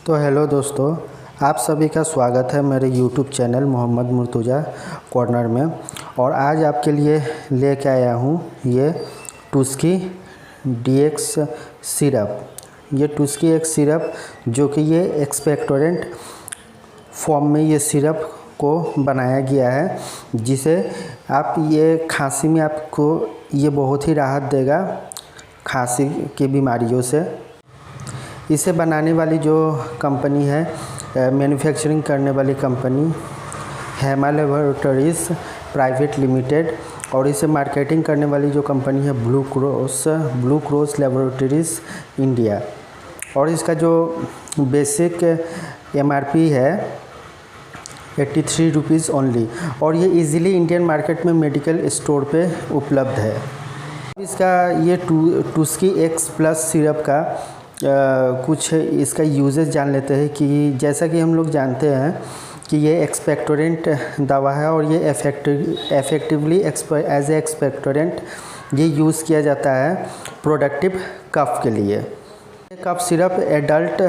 तो हेलो दोस्तों, आप सभी का स्वागत है मेरे YouTube channel Mohammad Murtaza corner में। और आज आपके लिए लेके आया हूँ ये टुस्की डीएक्स सिरप। ये टुस्की एक सिरप जो कि ये एक्सपेक्टोरेंट फॉर्म में ये सिरप को बनाया गया है, जिसे आप ये खांसी में आपको ये बहुत ही राहत देगा खांसी की बीमारियों से। इसे बनाने वाली जो कंपनी है, मैन्युफैक्चरिंग करने वाली company Hema laboratories private limited, और इसे मार्केटिंग करने वाली जो कंपनी है ब्लू क्रॉस लैबोरेटरीज इंडिया। और इसका जो बेसिक एमआरपी है 83 रुपीज़ ओनली, और ये इजीली इंडियन मार्केट में मेडिकल स्टोर पे उपलब्ध है। इसका ये टुस्की एक्स प्लस सिरप का कुछ इसका यूजेस जान लेते हैं कि जैसा कि हम लोग जानते हैं कि ये एक्सपेक्टोरेंट दवा है, और ये एफेक्टिवली एज ए एक्सपेक्टोरेंट ये यूज़ किया जाता है प्रोडक्टिव कफ के लिए। कफ सिरप एडल्ट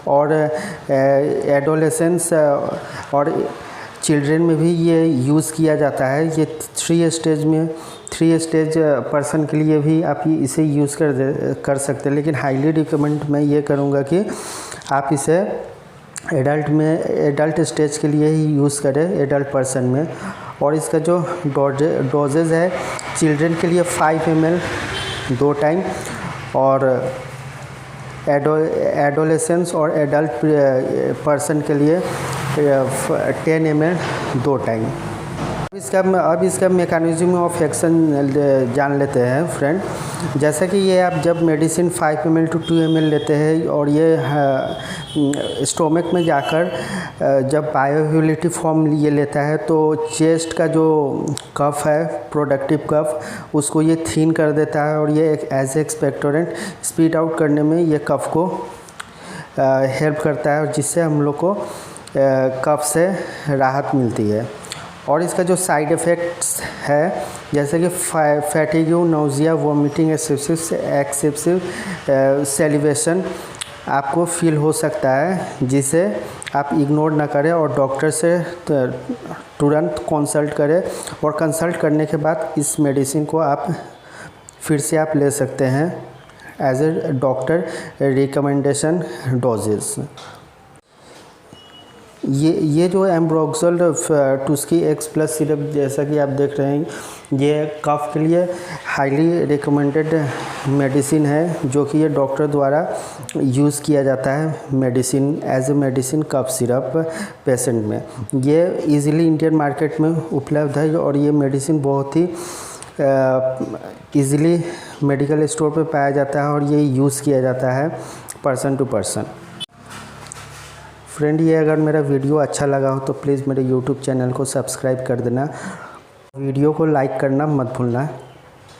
और एडोलेसेंस और चिल्ड्रेन में भी ये यूज़ किया जाता है। ये थ्री स्टेज पर्सन के लिए भी आप इसे यूज़ कर सकते हैं, लेकिन हाईली रिकमेंड मैं ये करूँगा कि आप इसे एडल्ट स्टेज के लिए ही यूज़ करें, एडल्ट पर्सन में। और इसका जो डोजेज है चिल्ड्रेन के लिए 5 ml 2 टाइम, और एडोलेसेंस और एडल्ट पर्सन के लिए 10 ml 2 टाइम। अब इसका मैकेनिज्म ऑफ एक्शन जान लेते हैं फ्रेंड। जैसा कि ये आप जब मेडिसिन 5 ml to 2 ml लेते हैं और ये स्टोमक में जाकर जब बायोअवेलेबिलिटी फॉर्म ये लेता है, तो चेस्ट का जो कफ है प्रोडक्टिव कफ उसको ये थीन कर देता है, और ये एक एज एक्सपेक्टोरेंट स्पीड आउट करने में ये कफ को हेल्प करता है, और जिससे हम लोग को कफ से राहत मिलती है। और इसका जो साइड इफ़ेक्ट्स है जैसे कि fatigue, nausea, vomiting, excessive salivation आपको फील हो सकता है, जिसे आप इग्नोर ना करें और डॉक्टर से तुरंत कंसल्ट करें। और कंसल्ट करने के बाद इस मेडिसिन को आप फिर से आप ले सकते हैं as a doctor recommendation doses. ये जो एम्ब्रोक्सोल टुस्की एक्स प्लस सिरप जैसा कि आप देख रहे हैं, ये कफ के लिए हाईली रिकमेंडेड मेडिसिन है, जो कि ये डॉक्टर द्वारा यूज़ किया जाता है medicine as a medicine cough syrup patient में। ये इजीली इंडियन मार्केट में उपलब्ध है, और ये मेडिसिन बहुत ही इजीली मेडिकल स्टोर पे पाया जाता है, और ये यूज़ किया जाता है पर्सन टू पर्सन। फ्रेंड, ये अगर मेरा वीडियो अच्छा लगा हो तो प्लीज़ मेरे यूट्यूब चैनल को सब्सक्राइब कर देना, वीडियो को लाइक करना मत भूलना।